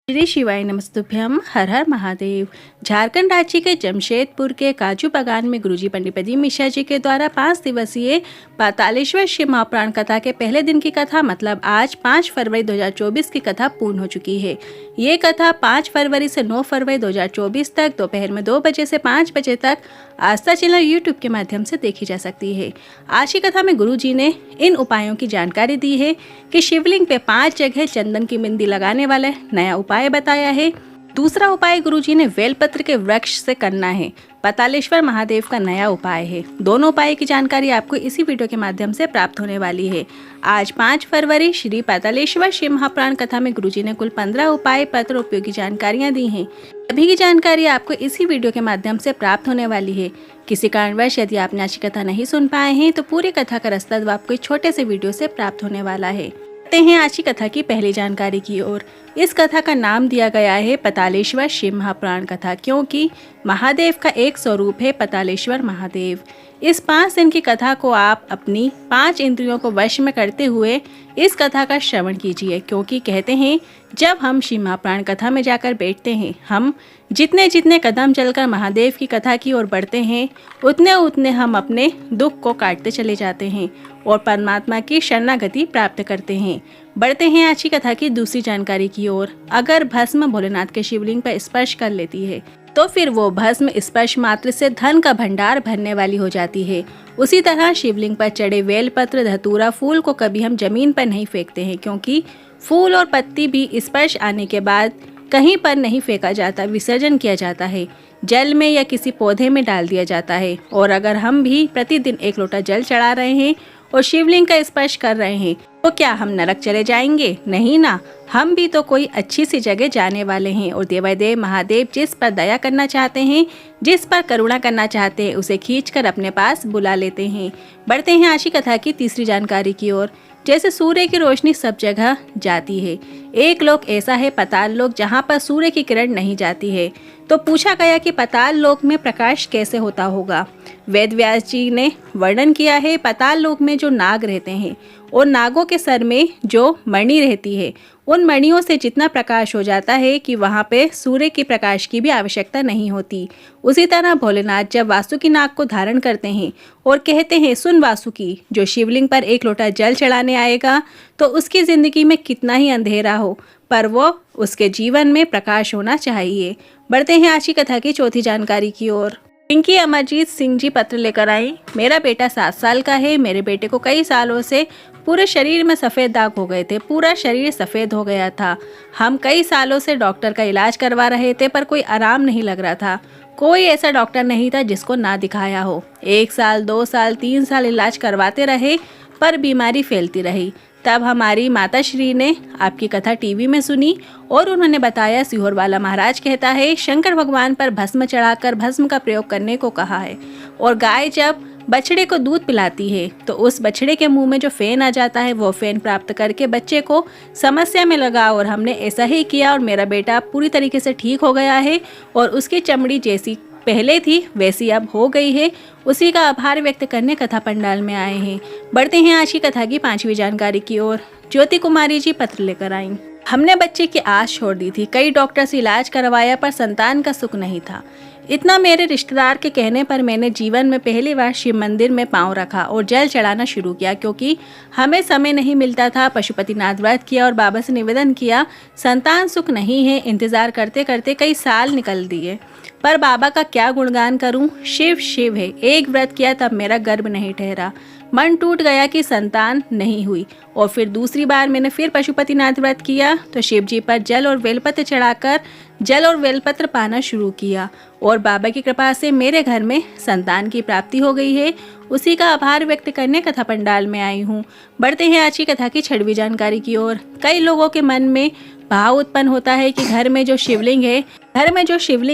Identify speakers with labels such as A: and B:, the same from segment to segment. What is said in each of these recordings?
A: श्री शिवाय नमस्तुभ्यम। हर हर महादेव। झारखंड राज्य के जमशेदपुर के काजू बागान में गुरुजी पंडित प्रदीप मिश्रा जी के द्वारा 5 दिवसीय पातालेश्वर शिव महापुराण कथा के पहले दिन की कथा मतलब आज 5 फरवरी 2024 की कथा पूर्ण हो चुकी है। ये कथा 5 फरवरी से 9 फरवरी 2024 तक दोपहर में 2 बजे से 5 बजे तक आस्था चैनल यूट्यूब के माध्यम से देखी जा सकती है। आज की कथा में गुरुजी ने इन उपायों की जानकारी दी है कि शिवलिंग पे 5 जगह चंदन की बिंदी लगाने वाला नया उपाय बताया है। दूसरा उपाय गुरुजी ने बेलपत्र के वृक्ष से करना है। पातालेश्वर महादेव का नया उपाय है। दोनों उपाय की जानकारी आपको इसी वीडियो के माध्यम से प्राप्त होने वाली है। आज 5 फरवरी श्री पातालेश्वर शिव महापुराण कथा में गुरुजी ने कुल 15 उपाय पत्र उपयोगी जानकारियां दी हैं। सभी की जानकारी आपको इसी वीडियो के माध्यम से प्राप्त होने वाली है। किसी कारणवश यदि आपने आज की कथा नहीं सुन पाए हैं तो पूरी कथा का रास्ता आपको एक छोटे से वीडियो से प्राप्त होने वाला है। हैं आज की कथा की पहली जानकारी की ओर। इस कथा का नाम दिया गया है पातालेश्वर शिव महापुराण कथा, क्योंकि महादेव का एक स्वरूप है पातालेश्वर महादेव। इस 5 दिन की कथा को आप अपनी 5 इंद्रियों को वश में करते हुए इस कथा का श्रवण कीजिए, क्योंकि कहते हैं जब हम शिव महापुराण कथा में जाकर बैठते हैं, हम जितने जितने कदम चलकर महादेव की कथा की ओर बढ़ते हैं उतने उतने हम अपने दुख को काटते चले जाते हैं और परमात्मा की शरणागति प्राप्त करते हैं। बढ़ते हैं आज की कथा की दूसरी जानकारी की ओर। अगर भस्म भोलेनाथ के शिवलिंग पर स्पर्श कर लेती है तो फिर वो भस्म स्पर्श मात्र से धन का भंडार भरने वाली हो जाती है। उसी तरह शिवलिंग पर चढ़े बेलपत्र, धतूरा, फूल को कभी हम जमीन पर नहीं फेंकते हैं, क्योंकि फूल और पत्ती भी स्पर्श आने के बाद कहीं पर नहीं फेंका जाता, विसर्जन किया जाता है, जल में या किसी पौधे में डाल दिया जाता है। और अगर हम भी प्रतिदिन 1 लोटा जल चढ़ा रहे हैं और शिवलिंग का स्पर्श कर रहे हैं तो क्या हम नरक चले जाएंगे? नहीं ना, हम भी तो कोई अच्छी सी जगह जाने वाले हैं। और देवादेव महादेव जिस पर दया करना चाहते हैं, जिस पर करुणा करना चाहते हैं, उसे खींचकर अपने पास बुला लेते हैं। बढ़ते हैं आज की कथा की तीसरी जानकारी की ओर। जैसे सूर्य की रोशनी सब जगह जाती है, एक लोक ऐसा है पाताल लोक जहाँ पर सूर्य की किरण नहीं जाती है। तो पूछा गया कि पाताल लोक में प्रकाश कैसे होता होगा। वेद व्यास जी ने वर्णन किया है पाताल लोक में जो नाग रहते हैं और नागों के सर में जो मणि रहती है, उन मणियों से जितना प्रकाश हो जाता है कि वहाँ पे सूर्य की प्रकाश की भी आवश्यकता नहीं होती। उसी तरह भोलेनाथ जब वासुकी नाग को धारण करते हैं और कहते हैं सुन वासुकी, जो शिवलिंग पर 1 लोटा जल चढ़ाने आएगा तो उसकी ज़िंदगी में कितना ही अंधेरा हो पर वो उसके जीवन में प्रकाश होना चाहिए। बढ़ते हैं आज की कथा की चौथी जानकारी की ओर। पिंकी अमरजीत सिंह जी पत्र लेकर आई। मेरा बेटा 7 साल का है। मेरे बेटे को कई सालों से पूरे शरीर में सफ़ेद दाग हो गए थे, पूरा शरीर सफ़ेद हो गया था। हम कई सालों से डॉक्टर का इलाज करवा रहे थे पर कोई आराम नहीं लग रहा था। कोई ऐसा डॉक्टर नहीं था जिसको ना दिखाया हो। 1 साल, 2 साल, 3 साल इलाज करवाते रहे पर बीमारी फैलती रही। तब हमारी माता श्री ने आपकी कथा टीवी में सुनी और उन्होंने बताया सीहोर वाला महाराज कहता है शंकर भगवान पर भस्म चढ़ाकर भस्म का प्रयोग करने को कहा है। और गाय जब बछड़े को दूध पिलाती है तो उस बछड़े के मुंह में जो फेन आ जाता है वो फेन प्राप्त करके बच्चे को समस्या में लगा। और हमने ऐसा ही किया और मेरा बेटा पूरी तरीके से ठीक हो गया है और उसकी चमड़ी जैसी पहले थी वैसी अब हो गई है। उसी का आभार व्यक्त करने कथा पंडाल में आए हैं। बढ़ते हैं आज की कथा की 5वीं जानकारी की ओर। ज्योति कुमारी जी पत्र लेकर आईं। हमने बच्चे की आस छोड़ दी थी, कई डॉक्टर से इलाज करवाया पर संतान का सुख नहीं था। इतना मेरे रिश्तेदार के कहने पर मैंने जीवन में पहली बार शिव मंदिर में पांव रखा और जल चढ़ाना शुरू किया, क्योंकि हमें समय नहीं मिलता था। पशुपतिनाथ व्रत किया और बाबा से निवेदन किया, संतान सुख नहीं है। इंतजार करते करते कई साल निकल दिए पर बाबा का क्या गुणगान करूं। शिव शिव है। एक व्रत किया तब मेरा गर्भ नहीं ठहरा, मन टूट गया कि संतान नहीं हुई। और फिर दूसरी बार मैंने फिर पशुपतिनाथ व्रत किया तो शिव जी पर जल और बेलपत्र चढ़ाकर जल और बेलपत्र पाना शुरू किया और बाबा की कृपा से मेरे घर में संतान की प्राप्ति हो गई है। उसी का आभार व्यक्त करने कथा पंडाल में आई हूँ। बढ़ते हैं आज की कथा की 6वीं जानकारी की ओर। कई लोगों के मन में भाव उत्पन्न होता है कि घर में जो शिवलिंग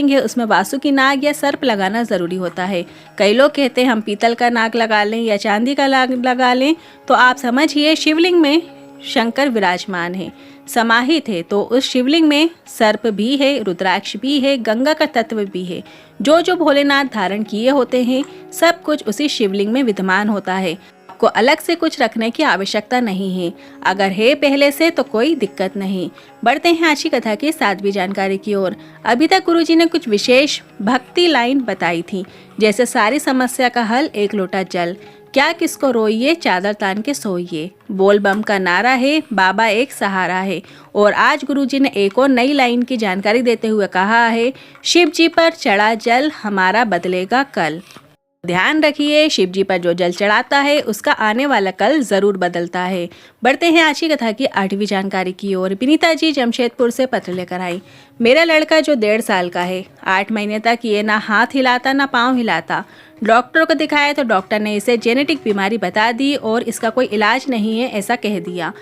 A: है उसमें वासुकी नाग या सर्प लगाना जरूरी होता है। कई लोग कहते हैं हम पीतल का नाग लगा लें या चांदी का नाग लगा लें। तो आप समझिए शिवलिंग में शंकर विराजमान है, समाहित है, तो उस शिवलिंग में सर्प भी है, रुद्राक्ष भी है, गंगा का तत्व भी है। जो जो भोलेनाथ धारण किए होते हैं सब कुछ उसी शिवलिंग में विद्यमान होता है। आपको अलग से कुछ रखने की आवश्यकता नहीं है। अगर है पहले से तो कोई दिक्कत नहीं। बढ़ते हैं आज की कथा की 7वीं जानकारी की ओर। अभी तक गुरुजी ने कुछ विशेष भक्ति लाइन बताई थी, जैसे सारी समस्या का हल एक लोटा जल, क्या किसको रोइए चादर तान के सोइए, बोल बम का नारा है, बाबा एक सहारा है। और आज गुरुजी ने एक और नई लाइन की जानकारी देते हुए कहा है, शिव जी पर चढ़ा जल हमारा बदलेगा कल। ध्यान रखिए, शिव जी पर जो जल चढ़ाता है उसका आने वाला कल जरूर बदलता है। बढ़ते हैं आज की कथा की 8वीं जानकारी की ओर। विनीता जी जमशेदपुर से पत्र लेकर आई। मेरा लड़का जो 1.5 साल का है, 8 महीने तक ये ना हाथ हिलाता ना पाँव हिलाता। डॉक्टर को दिखाया तो डॉक्टर ने इसे जेनेटिक बीमारी बता दी और इसका कोई इलाज नहीं है ऐसा कह दिया।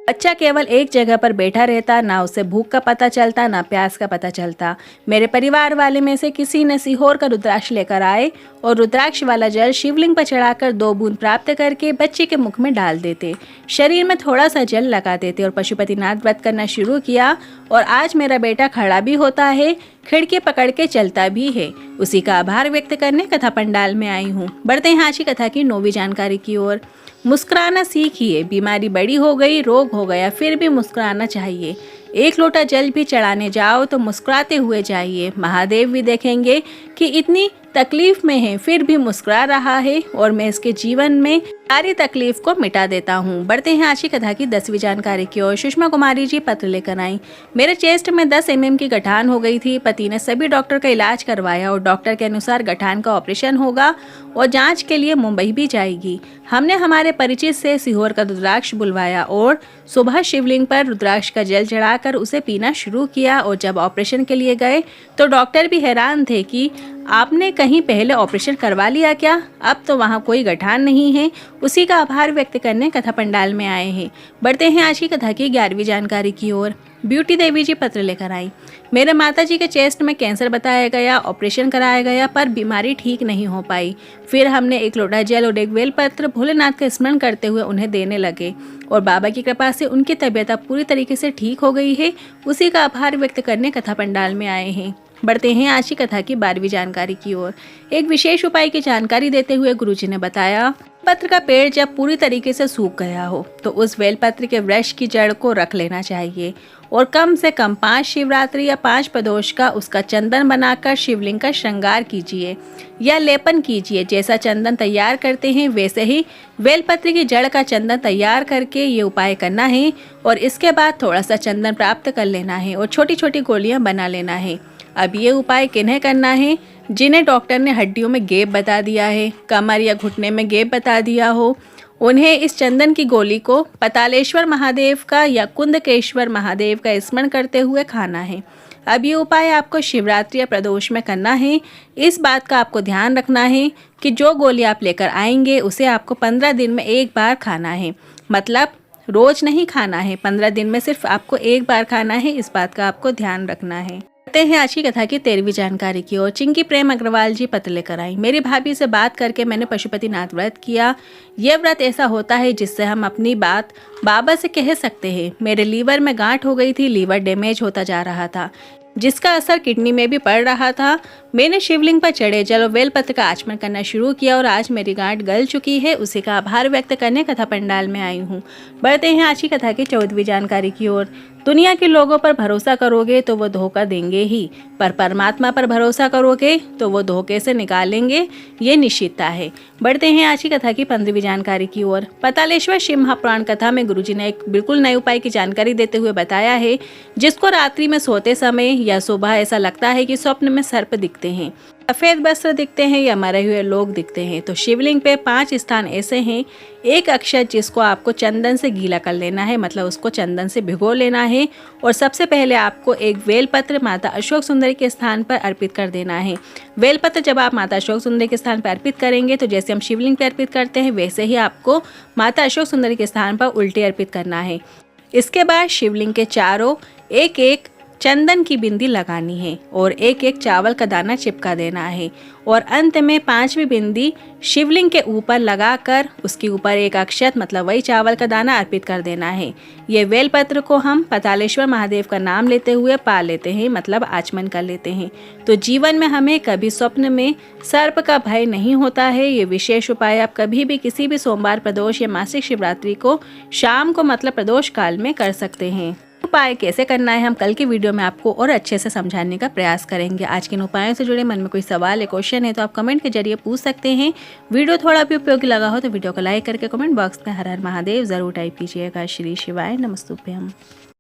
A: बच्चा केवल एक जगह पर बैठा रहता, ना उसे भूख का पता चलता ना प्यास का पता चलता। मेरे परिवार वाले में से किसी ने सीहोर का रुद्राक्ष लेकर आए और रुद्राक्ष वाला जल शिवलिंग पर चढ़ाकर 2 बूंद प्राप्त करके बच्चे के मुख में डाल देते, शरीर में थोड़ा सा जल लगा देते और पशुपतिनाथ व्रत करना शुरू किया। और आज मेरा बेटा खड़ा भी होता है, खिड़की पकड़ के चलता भी है। उसी का आभार व्यक्त करने कथा पंडाल में आई हूँ। बढ़ते हैं आज की कथा की 9वीं जानकारी की ओर। मुस्कुराना सीखिए, बीमारी बड़ी हो गई, रोग हो गया, फिर भी मुस्कुराना चाहिए। एक लोटा जल भी चढ़ाने जाओ तो मुस्कुराते हुए जाइए। महादेव भी देखेंगे कि इतनी तकलीफ में है फिर भी मुस्कुरा रहा है और मैं इसके जीवन में सारी तकलीफ को मिटा देता हूँ। बढ़ते हैं आज की कथा की 10वीं जानकारी की ओर। सुषमा कुमारी जी पत्र लेकर आई। मेरे चेस्ट में 10 mm की गठान हो गई थी। पति ने सभी डॉक्टर का इलाज करवाया और डॉक्टर के अनुसार गठान का ऑपरेशन होगा और जांच के लिए मुंबई भी जाएगी। हमने हमारे परिचित से सीहोर का रुद्राक्ष बुलवाया और सुबह शिवलिंग पर रुद्राक्ष का जल चढ़ाकर उसे पीना शुरू किया। और जब ऑपरेशन के लिए गए तो डॉक्टर भी हैरान थे कि आपने कहीं पहले ऑपरेशन करवा लिया क्या? अब तो वहाँ कोई गठान नहीं है। उसी का आभार व्यक्त करने कथा पंडाल में आए हैं। बढ़ते हैं आज की कथा की 11वीं जानकारी की ओर। ब्यूटी देवी जी पत्र लेकर आई। मेरे माता जी के चेस्ट में कैंसर बताया गया, ऑपरेशन कराया गया पर बीमारी ठीक नहीं हो पाई। फिर हमने एक लोटा जल और एक बेलपत्र भोलेनाथ का स्मरण करते हुए उन्हें देने लगे और बाबा की कृपा से उनकी तबीयत अब पूरी तरीके से ठीक हो गई है। उसी का आभार व्यक्त करने कथा पंडाल में आए हैं। बढ़ते हैं आज की कथा की 12वीं जानकारी की ओर। एक विशेष उपाय की जानकारी देते हुए गुरुजी ने बताया, पत्र का पेड़ जब पूरी तरीके से सूख गया हो तो उस बेलपत्र के वृक्ष की जड़ को रख लेना चाहिए और कम से कम 5 शिवरात्रि या 5 प्रदोष का उसका चंदन बनाकर शिवलिंग का श्रृंगार कीजिए या लेपन कीजिए। जैसा चंदन तैयार करते हैं वैसे ही बेलपत्र की जड़ का चंदन तैयार करके ये उपाय करना है और इसके बाद थोड़ा सा चंदन प्राप्त कर लेना है और छोटी छोटी गोलियां बना लेना है। अब ये उपाय किन्हें करना है? जिन्हें डॉक्टर ने हड्डियों में गैप बता दिया है, कमर या घुटने में गैप बता दिया हो, उन्हें इस चंदन की गोली को पतालेश्वर महादेव का या कुंदकेश्वर महादेव का स्मरण करते हुए खाना है। अब ये उपाय आपको शिवरात्रि या प्रदोष में करना है। इस बात का आपको ध्यान रखना है कि जो गोली आप लेकर आएंगे उसे आपको 15 दिन में एक बार खाना है, मतलब रोज नहीं खाना है। 15 दिन में सिर्फ आपको एक बार खाना है, इस बात का आपको ध्यान रखना है। हैं आज की कथा की 13वीं जानकारी की ओर। चिंकी प्रेम अग्रवाल जी पत्र लेकर आई। मेरी भाभी से बात करके मैंने पशुपतिनाथ व्रत किया। यह व्रत ऐसा होता है जिससे हम अपनी बात बाबा से कह सकते हैं। मेरे लीवर में गांठ हो गई थी, लीवर डैमेज होता जा रहा था जिसका असर किडनी में भी पड़ रहा था। मैंने शिवलिंग पर चढ़े जल और बेलपत्र का आचमन करना शुरू किया और आज मेरी गांठ गल चुकी है। उसी का आभार व्यक्त करने कथा पंडाल में आई हूँ। बढ़ते हैं आज की कथा की 14वीं जानकारी की ओर। दुनिया के लोगों पर भरोसा करोगे तो वो धोखा देंगे ही, पर परमात्मा पर भरोसा करोगे तो वो धोखे से निकालेंगे, ये निश्चितता है। बढ़ते हैं आज की कथा की 15वीं जानकारी की ओर। पतालेश्वर शिव महापुराण कथा में गुरुजी ने एक बिल्कुल नए उपाय की जानकारी देते हुए बताया है, जिसको रात्रि में सोते समय या सुबह ऐसा लगता है कि स्वप्न में सर्प दिखते हैं, सफेद वस्त्र दिखते हैं या मरे हुए लोग दिखते हैं, तो शिवलिंग पे 5 स्थान ऐसे हैं। एक अक्षत जिसको आपको चंदन से गीला कर लेना है, मतलब उसको चंदन से भिगो लेना है और सबसे पहले आपको एक बेलपत्र माता अशोक सुंदरी के स्थान पर अर्पित कर देना है। बेलपत्र जब आप माता अशोक सुंदरी के स्थान पर अर्पित करेंगे तो जैसे हम शिवलिंग पर अर्पित करते हैं वैसे ही आपको माता अशोक सुंदरी के स्थान पर उल्टे अर्पित करना है। इसके बाद शिवलिंग के चारों एक एक चंदन की बिंदी लगानी है और एक एक चावल का दाना चिपका देना है और अंत में 5वीं बिंदी शिवलिंग के ऊपर लगाकर उसके ऊपर एक अक्षत मतलब वही चावल का दाना अर्पित कर देना है। ये बेलपत्र को हम पातालेश्वर महादेव का नाम लेते हुए पाल लेते हैं मतलब आचमन कर लेते हैं। तो जीवन में हमें कभी स्वप्न में सर्प का भय नहीं होता है। ये विशेष उपाय आप कभी भी किसी भी सोमवार, प्रदोष या मासिक शिवरात्रि को शाम को मतलब प्रदोष काल में कर सकते हैं। उपाय कैसे करना है हम कल की वीडियो में आपको और अच्छे से समझाने का प्रयास करेंगे। आज के इन उपायों से जुड़े मन में कोई सवाल या क्वेश्चन है तो आप कमेंट के जरिए पूछ सकते हैं। वीडियो थोड़ा भी उपयोगी लगा हो तो वीडियो को लाइक करके कमेंट बॉक्स में हर हर महादेव जरूर टाइप कीजिएगा। श्री शिवाय नमस्तुभ्यम।